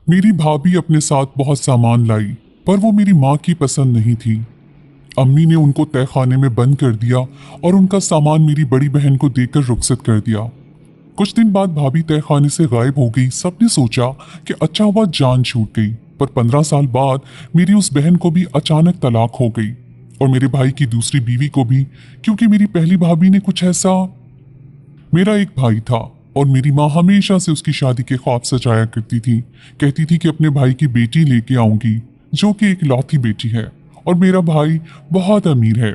मेरी भाभी अपने साथ बहुत सामान लाई, पर वो मेरी माँ की पसंद नहीं थी। अम्मी ने उनको तहखाने में बंद कर दिया और उनका सामान मेरी बड़ी बहन को देकर रुखसत कर दिया। कुछ दिन बाद भाभी तहखाने से गायब हो गई। सबने सोचा कि अच्छा हुआ जान छूट गई, पर 15 साल बाद मेरी उस बहन को भी अचानक तलाक हो गई और मेरे भाई की दूसरी बीवी को भी, क्योंकि मेरी पहली भाभी ने कुछ ऐसा। मेरा एक भाई था और मेरी माँ हमेशा से उसकी शादी के ख्वाब सजाया करती थी। कहती थी कि अपने भाई की बेटी लेके आऊंगी, जो कि एक लौती बेटी है और मेरा भाई बहुत अमीर है।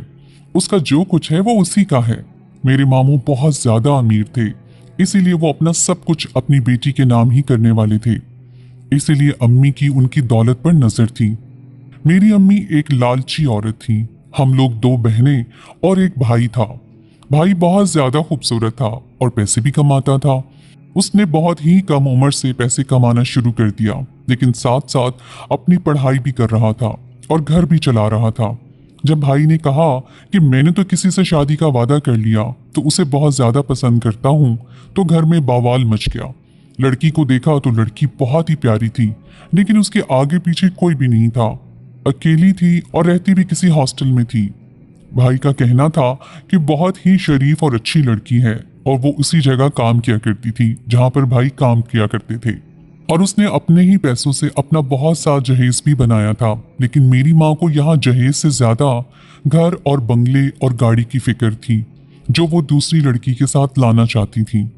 उसका जो कुछ है वो उसी का है। मेरे मामू बहुत ज्यादा अमीर थे, इसीलिए वो अपना सब कुछ अपनी बेटी के नाम ही करने वाले थे। इसीलिए अम्मी की उनकी दौलत पर नजर थी। मेरी अम्मी एक लालची औरत थी। हम लोग दो बहनें और एक भाई था। भाई बहुत ज्यादा खूबसूरत था और पैसे भी कमाता था। उसने बहुत ही कम उम्र से पैसे कमाना शुरू कर दिया, लेकिन साथ साथ अपनी पढ़ाई भी कर रहा था और घर भी चला रहा था। जब भाई ने कहा कि मैंने तो किसी से शादी का वादा कर लिया, तो उसे बहुत ज्यादा पसंद करता हूँ, तो घर में बवाल मच गया। लड़की को देखा तो लड़की बहुत ही प्यारी थी, लेकिन उसके आगे पीछे कोई भी नहीं था। अकेली थी और रहती भी किसी हॉस्टल में थी। भाई का कहना था कि बहुत ही शरीफ और अच्छी लड़की है और वो उसी जगह काम किया करती थी जहां पर भाई काम किया करते थे, और उसने अपने ही पैसों से अपना बहुत सा जहेज भी बनाया था। लेकिन मेरी माँ को यहाँ जहेज से ज्यादा घर और बंगले और गाड़ी की फिक्र थी, जो वो दूसरी लड़की के साथ लाना चाहती थी।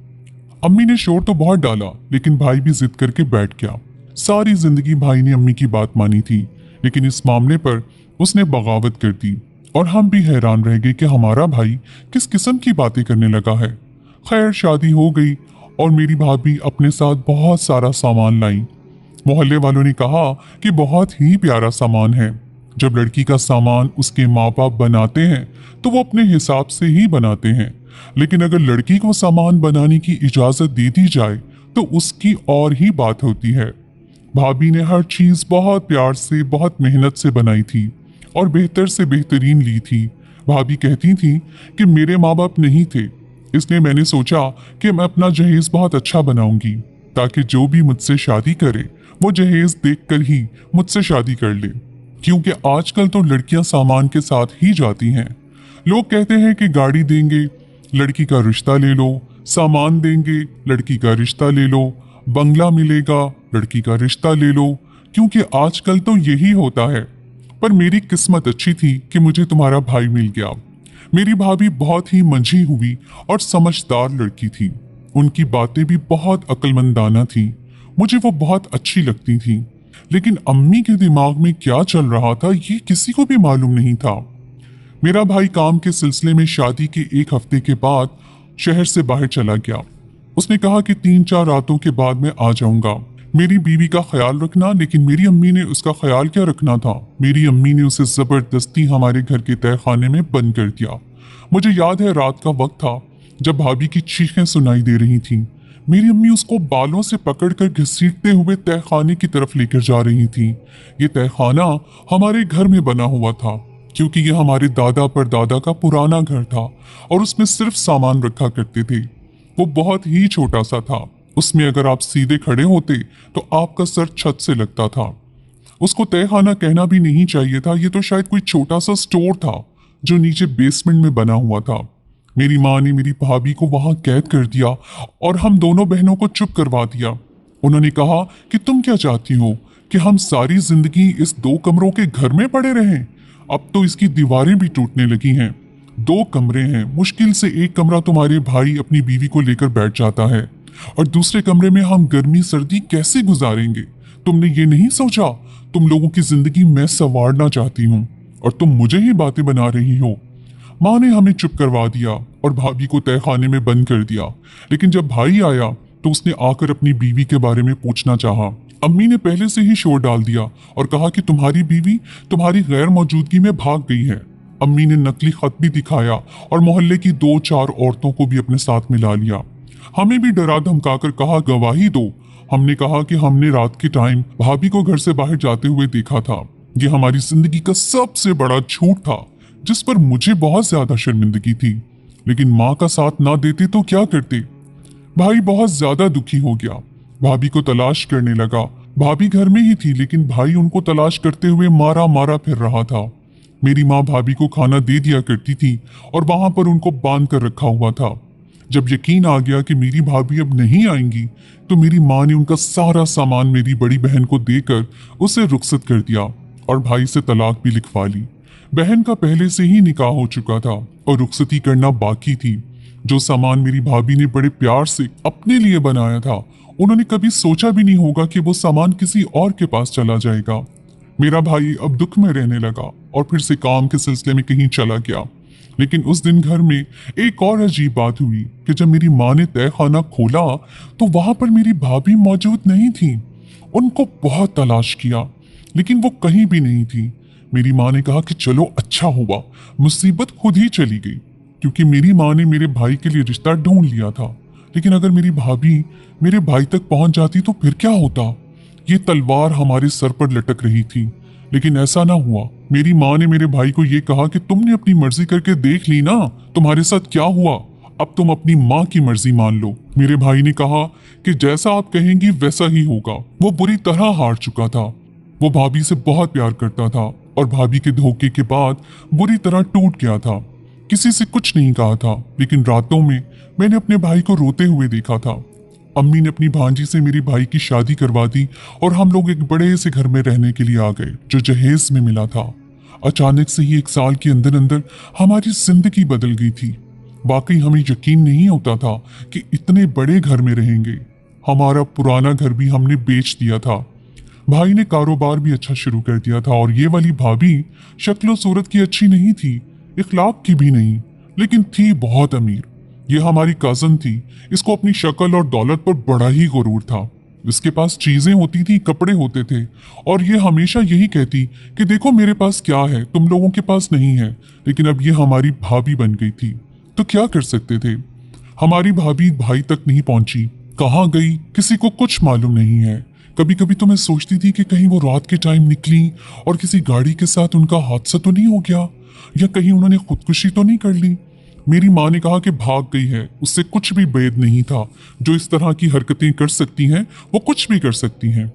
अम्मी ने शोर तो बहुत डाला, लेकिन भाई भी जिद करके बैठ गया। सारी जिंदगी भाई ने अम्मी की बात मानी थी, लेकिन इस मामले पर उसने बगावत कर दी और हम भी हैरान रह गए कि हमारा भाई किस किस्म की बातें करने लगा है। खैर, शादी हो गई और मेरी भाभी अपने साथ बहुत सारा सामान लाई। मोहल्ले वालों ने कहा कि बहुत ही प्यारा सामान है। जब लड़की का सामान उसके माँ बाप बनाते हैं तो वो अपने हिसाब से ही बनाते हैं, लेकिन अगर लड़की को सामान बनाने की इजाजत दे दी जाए तो उसकी और ही बात होती है। भाभी ने हर चीज बहुत प्यार से, बहुत मेहनत से बनाई थी और बेहतर से बेहतरीन ली थी। भाभी कहती थी कि मेरे माँ बाप नहीं थे, इसलिए मैंने सोचा कि मैं अपना जहेज बहुत अच्छा बनाऊंगी, ताकि जो भी मुझसे शादी करे वो जहेज देखकर ही मुझसे शादी कर ले, क्योंकि आजकल तो लड़कियां सामान के साथ ही जाती हैं। लोग कहते हैं कि गाड़ी देंगे, लड़की का रिश्ता ले लो, सामान देंगे, लड़की का रिश्ता ले लो, बंगला मिलेगा, लड़की का रिश्ता ले लो, क्योंकि आजकल तो यही होता है। पर मेरी किस्मत अच्छी थी कि मुझे तुम्हारा भाई मिल गया। मेरी भाभी बहुत ही मंझी हुई और समझदार लड़की थी। उनकी बातें भी बहुत अक्लमंदाना थी। मुझे वो बहुत अच्छी लगती थी, लेकिन अम्मी के दिमाग में क्या चल रहा था ये किसी को भी मालूम नहीं था। मेरा भाई काम के सिलसिले में शादी के एक हफ्ते के बाद शहर से बाहर चला गया। उसने कहा कि 3-4 रातों के बाद मैं आ जाऊंगा, मेरी बीवी का ख्याल रखना। लेकिन मेरी अम्मी ने उसका ख्याल क्या रखना था। मेरी अम्मी ने उसे जबरदस्ती हमारे घर के तहखाने में बंद कर दिया। मुझे याद है रात का वक्त था जब भाभी की चीखें सुनाई दे रही थीं। मेरी अम्मी उसको बालों से पकड़कर घसीटते हुए तहखाने की तरफ लेकर जा रही थी। ये तहखाना हमारे घर में बना हुआ था, क्योंकि ये हमारे दादा परदादा का पुराना घर था और उसमें सिर्फ सामान रखा करते थे। वो बहुत ही छोटा सा था। उसमें अगर आप सीधे खड़े होते तो आपका सर छत से लगता था। उसको तहखाना कहना भी नहीं चाहिए था, ये तो शायद कोई छोटा सा स्टोर था जो नीचे बेसमेंट में बना हुआ था। मेरी माँ ने मेरी भाभी को वहां कैद कर दिया और हम दोनों बहनों को चुप करवा दिया। उन्होंने कहा कि तुम क्या चाहती हो कि हम सारी जिंदगी इस 2 कमरों के घर में पड़े रहें? अब तो इसकी दीवारें भी टूटने लगी हैं। 2 कमरे हैं, मुश्किल से एक कमरा तुम्हारे भाई अपनी बीवी को लेकर बैठ जाता है और दूसरे कमरे में हम गर्मी सर्दी कैसे गुजारेंगे? तुमने ये नहीं सोचा? तुम लोगों की जिंदगी मैं संवारना चाहती हूँ और तुम मुझे ही बातें बना रही हो। माँ ने हमें चुप करवा दिया और भाभी को तहखाने में बंद कर दिया। लेकिन जब भाई आया तो उसने आकर अपनी बीवी के बारे में पूछना चाहा। अम्मी ने पहले से ही शोर डाल दिया और कहा कि तुम्हारी बीवी तुम्हारी गैर मौजूदगी में भाग गई है। अम्मी ने नकली खत भी दिखाया और मोहल्ले की 2-4 औरतों को भी अपने साथ मिला लिया। हमें भी डरा धमकाकर कहा गवाही दो। हमने कहा कि हमने रात के टाइम भाभी को घर से बाहर जाते हुए देखा था। ये हमारी जिंदगी का सबसे बड़ा झूठ था, जिस पर मुझे बहुत ज्यादा शर्मिंदगी थी। लेकिन माँ का साथ ना देते तो क्या करते। भाई बहुत ज्यादा दुखी हो गया, भाभी को तलाश करने लगा, भाभी घर में ही थी, लेकिन भाई उनको तलाश करते हुए मारा मारा फिर रहा था। मेरी माँ भाभी को खाना दे दिया करती थी और वहां पर उनको बांध कर रखा हुआ था। जब यकीन आ गया कि मेरी भाभी अब नहीं आएंगी, तो मेरी माँ ने उनका सारा सामान मेरी बड़ी बहन को देकर उसे रुखसत कर दिया और भाई से तलाक भी लिखवा ली। बहन का पहले से ही निकाह हो चुका था और रुखसती करना बाकी थी। जो सामान मेरी भाभी ने बड़े प्यार से अपने लिए बनाया था, उन्होंने कभी सोचा भी नहीं होगा कि वो सामान किसी और के पास चला जाएगा। मेरा भाई अब दुख में रहने लगा और फिर से काम के सिलसिले में कहीं चला गया। लेकिन उस दिन घर में एक और अजीब बात हुई कि जब मेरी माँ ने तय खाना खोला तो वहां पर मेरी भाभी मौजूद नहीं थी। उनको बहुत तलाश किया, लेकिन वो कहीं भी नहीं थी। मेरी माँ ने कहा कि चलो अच्छा हुआ, मुसीबत खुद ही चली गई, क्योंकि मेरी माँ ने मेरे भाई के लिए रिश्ता ढूंढ लिया था। लेकिन अगर मेरी भाभी मेरे भाई तक पहुंच जाती तो फिर क्या होता। ये तलवार हमारे सर पर लटक रही थी, लेकिन ऐसा ना हुआ। मेरी माँ ने मेरे भाई को ये कहा कि तुमने अपनी मर्जी करके देख ली ना, तुम्हारे साथ क्या हुआ, अब तुम अपनी माँ की मर्जी मान लो। मेरे भाई ने कहा कि जैसा आप कहेंगी वैसा ही होगा। वो बुरी तरह हार चुका था। वो भाभी से बहुत प्यार करता था और भाभी के धोखे के बाद बुरी तरह टूट गया था। किसी से कुछ नहीं कहा था, लेकिन रातों में मैंने अपने भाई को रोते हुए देखा था। अम्मी ने अपनी भांजी से मेरी भाई की शादी करवा दी और हम लोग एक बड़े से घर में रहने के लिए आ गए, जो जहेज में मिला था। अचानक से ही 1 साल के अंदर अंदर हमारी जिंदगी बदल गई थी। वाकई हमें यकीन नहीं होता था कि इतने बड़े घर में रहेंगे। हमारा पुराना घर भी हमने बेच दिया था। भाई ने कारोबार भी अच्छा शुरू कर दिया था और ये वाली भाभी शक्लो सूरत की अच्छी नहीं थी, इखलाक की भी नहीं, लेकिन थी बहुत अमीर। ये हमारी कजन थी। इसको अपनी शक्ल और दौलत पर बड़ा ही गुरूर था। इसके पास चीजें होती थी, कपड़े होते थे, और ये हमेशा यही कहती कि देखो मेरे पास क्या है, तुम लोगों के पास नहीं है। लेकिन अब ये हमारी भाभी बन गई थी, तो क्या कर सकते थे। हमारी भाभी भाई तक नहीं पहुंची, कहाँ गई किसी को कुछ मालूम नहीं है। कभी कभी तो मैं सोचती थी कि कहीं वो रात के टाइम निकली और किसी गाड़ी के साथ उनका हादसा तो नहीं हो गया, या कहीं उन्होंने खुदकुशी तो नहीं कर ली। मेरी माँ ने कहा कि भाग गई है, उससे कुछ भी भेद नहीं था। जो इस तरह की हरकतें कर सकती हैं वो कुछ भी कर सकती हैं।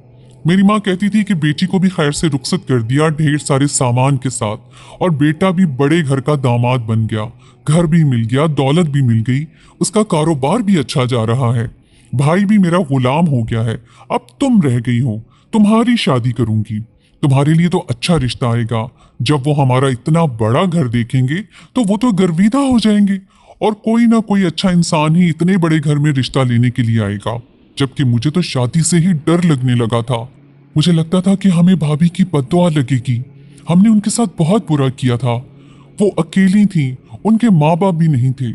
मेरी माँ कहती थी कि बेटी को भी खैर से रुखसत कर दिया, ढेर सारे सामान के साथ, और बेटा भी बड़े घर का दामाद बन गया, घर भी मिल गया, दौलत भी मिल गई, उसका कारोबार भी अच्छा जा रहा है। भाई भी मेरा गुलाम हो गया है। अब तुम रह गई हो, तुम्हारी शादी करूंगी, तुम्हारे लिए तो अच्छा रिश्ता आएगा। जब वो हमारा इतना बड़ा घर देखेंगे तो वो तो गर्विदा हो जाएंगे, और कोई ना कोई अच्छा इंसान ही इतने बड़े घर में रिश्ता लेने के लिए आएगा। जबकि मुझे तो शादी से ही डर लगने लगा था। मुझे लगता था कि हमें भाभी की बद्दुआ लगेगी। हमने उनके साथ बहुत बुरा किया था। वो अकेली थी, उनके माँ बाप भी नहीं थे,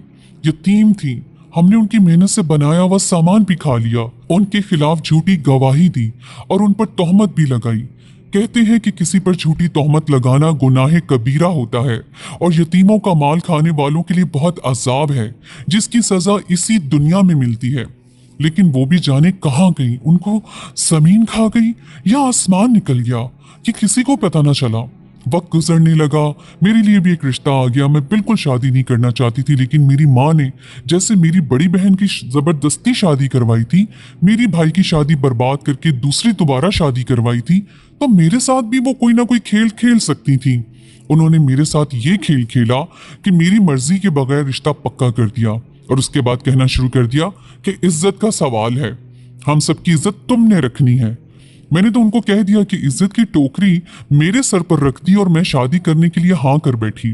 यतीम थी। हमने उनकी मेहनत से बनाया हुआ सामान भी खा लिया, उनके खिलाफ झूठी गवाही दी और उन पर तोहमत भी लगाई। कहते हैं कि किसी पर झूठी तोहमत लगाना गुनाह कबीरा होता है और यतीमों का माल खाने वालों के लिए बहुत अजाब है, जिसकी सजा इसी दुनिया में मिलती है। लेकिन वो भी जाने कहाँ गई, उनको जमीन खा गई या आसमान निकल गया, ये किसी को पता न चला। वक्त गुजरने लगा, मेरे लिए भी एक रिश्ता आ गया। मैं बिल्कुल शादी नहीं करना चाहती थी, लेकिन मेरी माँ ने जैसे मेरी बड़ी बहन की जबरदस्ती शादी करवाई थी, मेरी भाई की शादी बर्बाद करके दूसरी दोबारा शादी करवाई थी, तो मेरे साथ भी वो कोई ना कोई खेल खेल सकती थी। उन्होंने मेरे साथ ये खेल खेला कि मेरी मर्जी के बगैर रिश्ता पक्का कर दिया और उसके बाद कहना शुरू कर दिया कि इज्जत का सवाल है, हम सबकी इज्जत तुमने रखनी है। मैंने तो उनको कह दिया कि इज्जत की टोकरी मेरे सर पर रख दी और मैं शादी करने के लिए हाँ कर बैठी।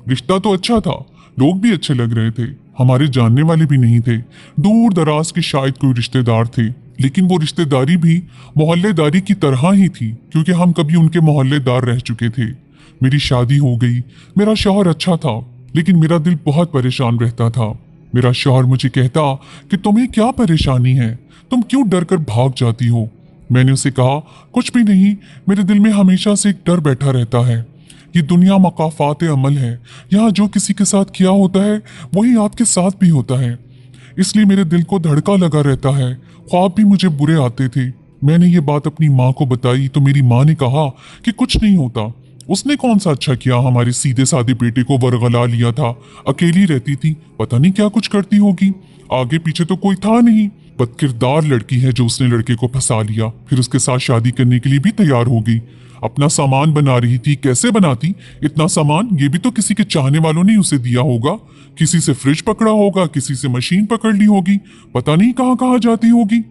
रिश्ता तो अच्छा था, लोग भी अच्छे लग रहे थे, हमारे जानने वाले भी नहीं थे, दूर दराज के शायद कोई रिश्तेदार थे, लेकिन वो रिश्तेदारी भी मोहल्लेदारी की तरह ही थी, क्योंकि हम कभी उनके मोहल्लेदार रह चुके थे। मेरी शादी हो गई, मेरा शौहर अच्छा था, लेकिन मेरा दिल बहुत परेशान रहता था। मेरा शौहर मुझे कहता कि तुम्हें क्या परेशानी है, तुम क्यों डर कर भाग जाती हो। मैंने उसे कहा कुछ भी नहीं, मेरे दिल में हमेशा से एक डर बैठा रहता है। ये दुनिया मकाफात अमल है, यहाँ जो किसी के साथ किया होता है वही आपके साथ भी होता है, इसलिए मेरे दिल को धड़का लगा रहता है। ख्वाब भी मुझे बुरे आते थे। मैंने ये बात अपनी माँ को बताई तो मेरी माँ ने कहा कि कुछ नहीं होता, उसने कौन सा अच्छा किया, हमारे सीधे साधे बेटे को वरगला लिया था, अकेली रहती थी, पता नहीं क्या कुछ करती होगी, आगे पीछे तो कोई था नहीं। बदकिरदार लड़की है जो उसने लड़के को फंसा लिया, फिर उसके साथ शादी करने के लिए भी तैयार हो गई। अपना सामान बना रही थी, कैसे बनाती इतना सामान? ये भी तो किसी के चाहने वालों ने उसे दिया होगा, किसी से फ्रिज पकड़ा होगा, किसी से मशीन पकड़ ली होगी, पता नहीं कहाँ कहाँ जाती होगी।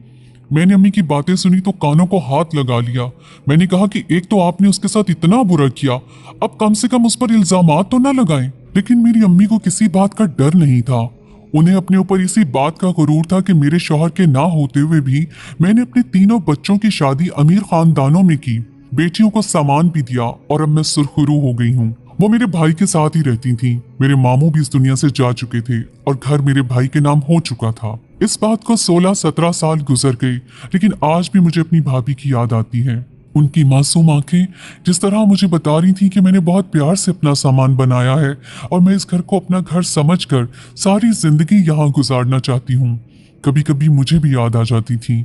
मैंने अम्मी की बातें सुनी तो कानों को हाथ लगा लिया। मैंने कहा कि एक तो आपने उसके साथ इतना बुरा किया, अब कम से कम उस पर इल्जामात तो ना लगाएं। लेकिन मेरी अम्मी को किसी बात का डर नहीं था। उन्हें अपने ऊपर इसी बात का गुरूर था कि मेरे शौहर के ना होते हुए भी मैंने अपने तीनों बच्चों की शादी अमीर खानदानों में की, बेटियों को सामान भी दिया और अब मैं सुरखरू हो गई हूँ। वो मेरे भाई के साथ ही रहती थीं। मेरे मामू भी इस दुनिया से जा चुके थे और घर मेरे भाई के नाम हो चुका था। इस बात को 16-17 साल गुजर गए, लेकिन आज भी मुझे अपनी भाभी की याद आती है। उनकी मासूम आंखें जिस तरह मुझे बता रही थी कि मैंने बहुत प्यार से अपना सामान बनाया है और मैं इस घर को अपना घर समझकर सारी जिंदगी यहाँ गुजारना चाहती हूँ। कभी कभी मुझे भी याद आ जाती थी।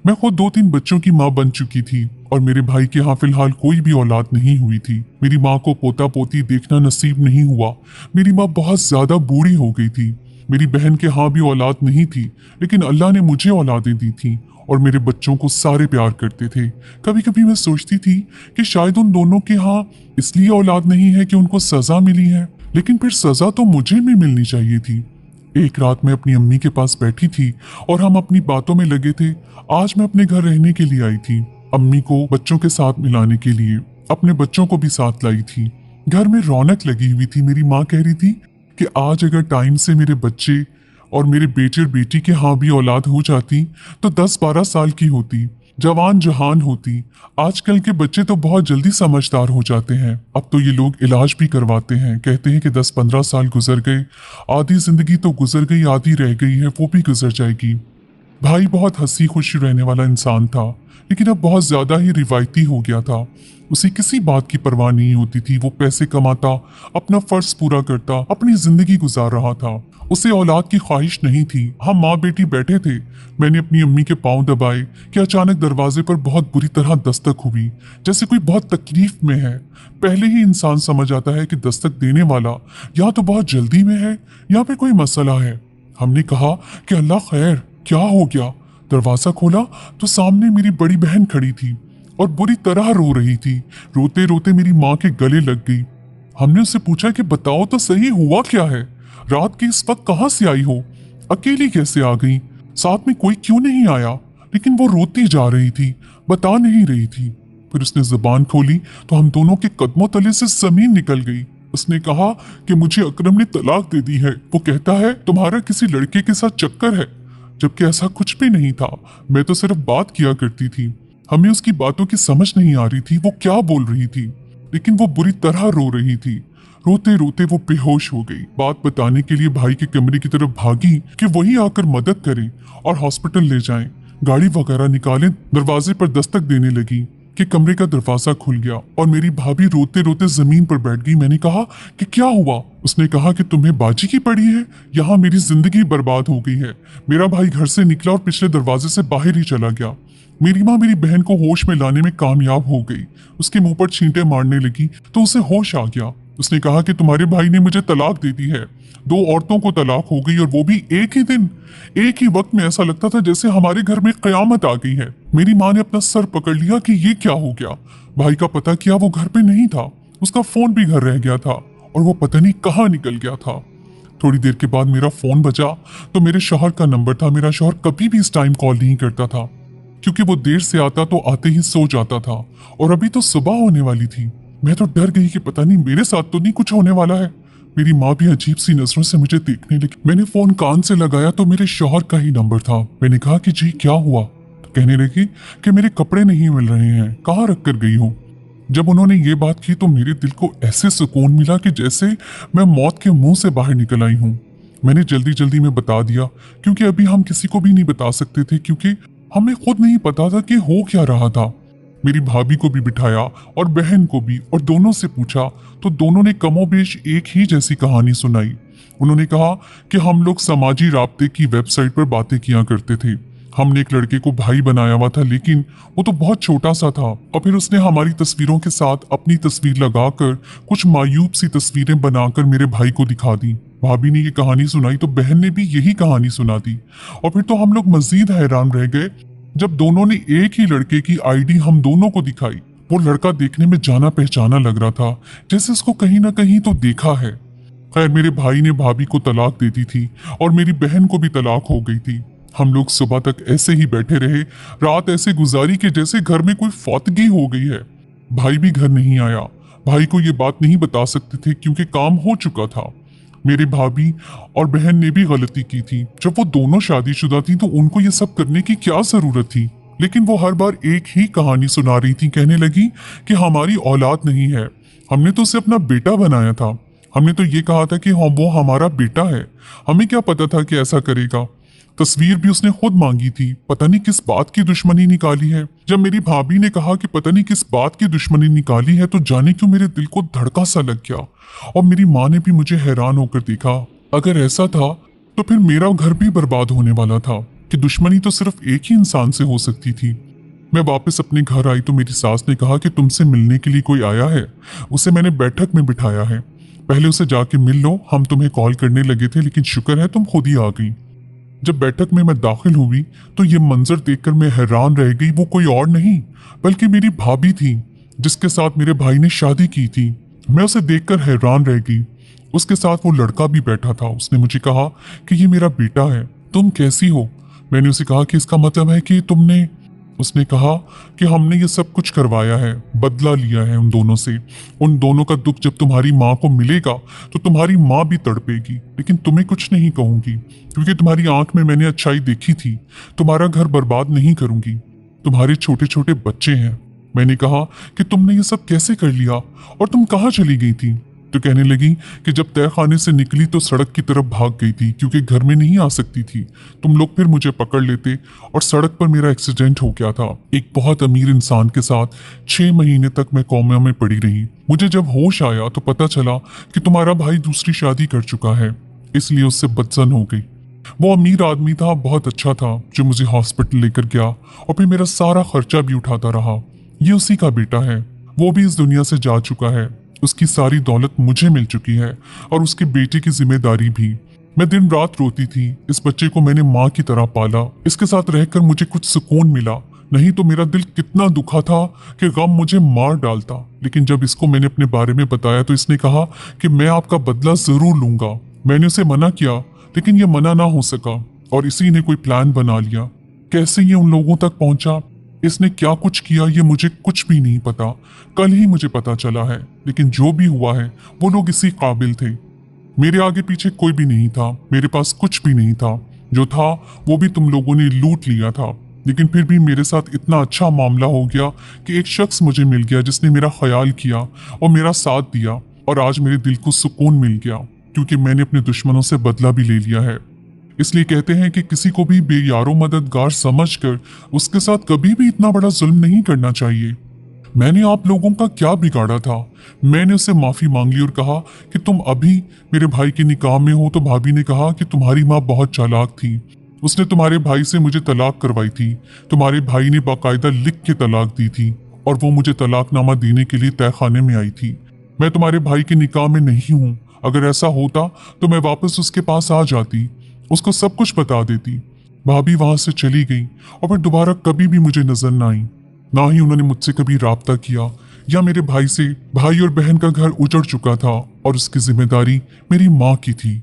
मैं खुद 2-3 बच्चों की माँ बन चुकी थी और मेरे भाई के यहाँ फिलहाल कोई भी औलाद नहीं हुई थी। मेरी माँ को पोता पोती देखना नसीब नहीं हुआ। मेरी माँ बहुत ज्यादा बूढ़ी हो गई थी। मेरी बहन के यहाँ भी औलाद नहीं थी, लेकिन अल्लाह ने मुझे औलादें दी थी और मेरे बच्चों को सारे प्यार करते थे। कभी कभी मैं सोचती थी कि शायद उन दोनों के यहाँ इसलिए औलाद नहीं है कि उनको सजा मिली है, लेकिन फिर सजा तो मुझे भी मिलनी चाहिए थी। एक रात मैं अपनी अम्मी के पास बैठी थी और हम अपनी बातों में लगे थे। आज मैं अपने घर रहने के लिए आई थी, अम्मी को बच्चों के साथ मिलाने के लिए, अपने बच्चों को भी साथ लाई थी। घर में रौनक लगी हुई थी। मेरी माँ कह रही थी कि आज अगर टाइम से मेरे बच्चे और मेरे बेटे और बेटी के यहाँ भी औलाद हो जाती तो 10-12 साल की होती, जवान जहान होती। आजकल के बच्चे तो बहुत जल्दी समझदार हो जाते हैं। अब तो ये लोग इलाज भी करवाते हैं, कहते हैं कि 10-15 साल गुजर गए, आधी जिंदगी तो गुजर गई, आधी रह गई है, वो भी गुजर जाएगी। भाई बहुत हंसी खुशी रहने वाला इंसान था, लेकिन अब बहुत ज्यादा ही रिवायती हो गया था। उसे किसी बात की परवाह नहीं होती थी। वो पैसे कमाता, अपना फर्ज पूरा करता, अपनी जिंदगी गुजार रहा था। उसे औलाद की ख्वाहिश नहीं थी। हम माँ बेटी बैठे थे। मैंने अपनी अम्मी के पांव दबाए कि अचानक दरवाजे पर बहुत बुरी तरह दस्तक हुई, जैसे कोई बहुत तकलीफ में है। पहले ही इंसान समझ आता है कि दस्तक देने वाला या तो बहुत जल्दी में है या फिर कोई मसला है। हमने कहा कि अल्लाह खैर, क्या हो गया? दरवाजा खोला तो सामने मेरी बड़ी बहन खड़ी थी और बुरी तरह रो रही थी। रोते रोते मेरी माँ के गले लग गई। हमने उससे पूछा कि बताओ तो सही, हुआ क्या है? रात के इस वक्त कहाँ से आई हो? अकेली कैसे आ गई? साथ में कोई क्यों नहीं आया? लेकिन वो रोती जा रही थी, बता नहीं रही थी। फिर उसने जुबान खोली तो हम दोनों के कदमों तले से जमीन निकल गई। उसने कहा कि मुझे अकरम ने तलाक दे दी है। वो कहता है तुम्हारा किसी लड़के के साथ चक्कर है, जबकि ऐसा कुछ भी नहीं था। मैं तो सिर्फ बात किया करती थी। हमें उसकी बातों की समझ नहीं आ रही थी वो क्या बोल रही थी, लेकिन वो बुरी तरह रो रही थी। रोते रोते वो बेहोश हो गई। बात बताने के लिए भाई के कमरे की तरफ भागी कि वही आकर मदद करें और हॉस्पिटल ले जाएं। गाड़ी वगैरह निकालें। दरवाजे पर दस्तक देने लगी कि कमरे का दरवाजा खुल गया और मेरी भाभी रोते रोते जमीन पर बैठ गई। मैंने कहा कि क्या हुआ? उसने कहा कि तुम्हें बाजी की पड़ी है, यहाँ मेरी जिंदगी बर्बाद हो गई है। मेरा भाई घर से निकला और पिछले दरवाजे से बाहर ही चला गया। मेरी माँ मेरी बहन को होश में लाने में कामयाब हो गई। उसके मुंह पर छींटे मारने लगी तो उसे होश आ गया। उसने कहा कि तुम्हारे भाई ने मुझे तलाक दे दी है। 2 औरतों को तलाक हो गई और वो भी एक ही दिन, एक ही वक्त में। ऐसा लगता था जैसे हमारे घर में कयामत आ गई है। मेरी माँ ने अपना सर पकड़ लिया कि ये क्या हो गया। भाई का पता किया, वो घर पे नहीं था। उसका फोन भी घर रह गया था और वो पता नहीं कहाँ निकल गया था। थोड़ी देर के बाद मेरा फोन बजा तो मेरे शौहर का नंबर था। मेरा शौहर कभी भी इस टाइम कॉल नहीं करता था, क्योंकि वो देर से आता तो आते ही सो जाता था और अभी तो सुबह होने वाली थी। मैं तो डर गई कि पता नहीं मेरे साथ तो नहीं कुछ होने वाला है। मेरी माँ भी अजीब सी नजरों से मुझे देखने लगी। मैंने फोन कान से लगाया तो मेरे शौहर का ही नंबर था। मैंने कहा कि जी क्या हुआ? तो कहने लगी कि मेरे कपड़े नहीं मिल रहे हैं, कहाँ रख कर गई हूँ। जब उन्होंने ये बात की तो मेरे दिल को ऐसे सुकून मिला कि जैसे मैं मौत के मुंह से बाहर निकल आई हूँ। मैंने जल्दी जल्दी में बता दिया, क्योंकि अभी हम किसी को भी नहीं बता सकते थे, क्योंकि हमें खुद नहीं पता था कि हो क्या रहा था। मेरी भाभी को भी बिठाया और बहन को भी, और दोनों से पूछा तो दोनों ने कमोबेश एक ही जैसी कहानी सुनाई। उन्होंने कहा कि हम लोग समाजी राब्ते की वेबसाइट पर बातें किया करते थे हमने एक लड़के को भाई बनाया हुआ था, लेकिन वो तो बहुत छोटा सा था। और फिर उसने हमारी तस्वीरों के साथ अपनी तस्वीर लगाकर कुछ मायूब सी तस्वीरें बनाकर मेरे भाई को दिखा दी। भाभी ने ये कहानी सुनाई तो बहन ने भी यही कहानी सुना दी। और फिर तो हम लोग मजीद हैरान रह गए जब दोनों ने एक ही लड़के की आईडी हम दोनों को दिखाई। वो लड़का देखने में जाना पहचाना लग रहा था, जैसे उसको कहीं ना कहीं तो देखा है। खैर, मेरे भाई ने भाभी को तलाक दे दी थी और मेरी बहन को भी तलाक हो गई थी। हम लोग सुबह तक ऐसे ही बैठे रहे, रात ऐसे गुजारी कि जैसे घर में कोई फौतगी हो गई है। भाई भी घर नहीं आया। भाई को ये बात नहीं बता सकते थे क्योंकि काम हो चुका था। मेरे भाभी और बहन ने भी गलती की थी। जब वो दोनों शादीशुदा थी तो उनको ये सब करने की क्या जरूरत थी। लेकिन वो हर बार एक ही कहानी सुना रही थी। कहने लगी कि हमारी औलाद नहीं है, हमने तो उसे अपना बेटा बनाया था। हमने तो ये कहा था कि हाँ, वो हमारा बेटा है। हमें क्या पता था कि ऐसा करेगा। तस्वीर भी उसने खुद मांगी थी। पता नहीं किस बात की दुश्मनी निकाली है। जब मेरी भाभी ने कहा कि पता नहीं किस बात की दुश्मनी निकाली है, तो जाने क्यों मेरे दिल को धड़का सा लग गया। और मेरी माँ ने भी मुझे हैरान होकर देखा। अगर ऐसा था तो फिर मेरा घर भी बर्बाद होने वाला था कि दुश्मनी तो सिर्फ एक ही इंसान से हो सकती थी। मैं वापस अपने घर आई तो मेरी सास ने कहा कि तुमसे मिलने के लिए कोई आया है। उसे मैंने बैठक में बिठाया है, पहले उसे जाके मिल लो। हम तुम्हें कॉल करने लगे थे, लेकिन शुक्र है तुम खुद ही आ गई। जब बैठक में मैं दाखिल हुई तो ये मंजर देखकर मैं हैरान रह गई। वो कोई और नहीं बल्कि मेरी भाभी थी, जिसके साथ मेरे भाई ने शादी की थी। मैं उसे देखकर हैरान रह गई। उसके साथ वो लड़का भी बैठा था। उसने मुझे कहा कि ये मेरा बेटा है, तुम कैसी हो। मैंने उसे कहा कि इसका मतलब है कि तुमने। उसने कहा कि हमने ये सब कुछ करवाया है, बदला लिया है उन दोनों से। उन दोनों का दुख जब तुम्हारी माँ को मिलेगा तो तुम्हारी माँ भी तड़पेगी, लेकिन तुम्हें कुछ नहीं कहूंगी क्योंकि तुम्हारी आंख में मैंने अच्छाई देखी थी। तुम्हारा घर बर्बाद नहीं करूंगी। तुम्हारे छोटे छोटे बच्चे हैं। मैंने कहा कि तुमने ये सब कैसे कर लिया और तुम कहाँ चली गई थी। तो कहने लगी कि जब तय खाने से निकली तो सड़क की तरफ भाग गई थी क्योंकि घर में नहीं आ सकती थी। तुम लोग फिर मुझे पकड़ लेते और सड़क पर मेरा एक्सीडेंट हो गया था। एक बहुत अमीर इंसान के साथ 6 महीने तक मैं कोमा में पड़ी रही। मुझे जब होश आया तो पता चला कि तुम्हारा भाई दूसरी शादी कर चुका है, इसलिए उससे बदजन हो गई। वो अमीर आदमी था, बहुत अच्छा था, जो मुझे हॉस्पिटल लेकर गया और फिर मेरा सारा खर्चा भी उठाता रहा। ये उसी का बेटा है। वो भी इस दुनिया से जा चुका है। उसकी सारी दौलत मुझे मिल चुकी है और उसके बेटे की जिम्मेदारी भी। मैं दिन रात रोती थी। इस बच्चे को मैंने माँ की तरह पाला। इसके साथ रहकर मुझे कुछ सुकून मिला, नहीं तो मेरा दिल कितना दुखा था कि गम मुझे मार डालता। लेकिन जब इसको मैंने अपने बारे में बताया तो इसने कहा कि मैं आपका बदला जरूर लूंगा। मैंने उसे मना किया, लेकिन यह मना ना हो सका और इसी ने कोई प्लान बना लिया। कैसे ये उन लोगों तक पहुंचा, इसने क्या कुछ किया, ये मुझे कुछ भी नहीं पता। कल ही मुझे पता चला है, लेकिन जो भी हुआ है वो लोग इसी काबिल थे। मेरे आगे पीछे कोई भी नहीं था, मेरे पास कुछ भी नहीं था। जो था वो भी तुम लोगों ने लूट लिया था। लेकिन फिर भी मेरे साथ इतना अच्छा मामला हो गया कि एक शख्स मुझे मिल गया जिसने मेरा ख्याल किया और मेरा साथ दिया। और आज मेरे दिल को सुकून मिल गया क्योंकि मैंने अपने दुश्मनों से बदला भी ले लिया है। इसलिए कहते हैं कि किसी को भी बेयारो मददगार समझकर उसके साथ कभी भी इतना बड़ा जुल्म नहीं करना चाहिए। मैंने आप लोगों का क्या बिगाड़ा था। मैंने उससे माफी मांग ली और कहा कि तुम अभी मेरे भाई के निकाह में हो। तो भाभी ने कहा कि तुम्हारी माँ बहुत चालाक थी, उसने तुम्हारे भाई से मुझे तलाक करवाई थी। तुम्हारे भाई ने बाकायदा लिख के तलाक दी थी और वो मुझे तलाकनामा देने के लिए तहखाने में आई थी। मैं तुम्हारे भाई के निकाह में नहीं हूँ। अगर ऐसा होता तो मैं वापस उसके पास आ जाती, उसको सब कुछ बता देती। भाभी वहां से चली गई और फिर दोबारा कभी भी मुझे नजर न आई। ना ही उन्होंने मुझसे कभी राब्ता किया या मेरे भाई से। भाई और बहन का घर उजड़ चुका था और उसकी जिम्मेदारी मेरी माँ की थी।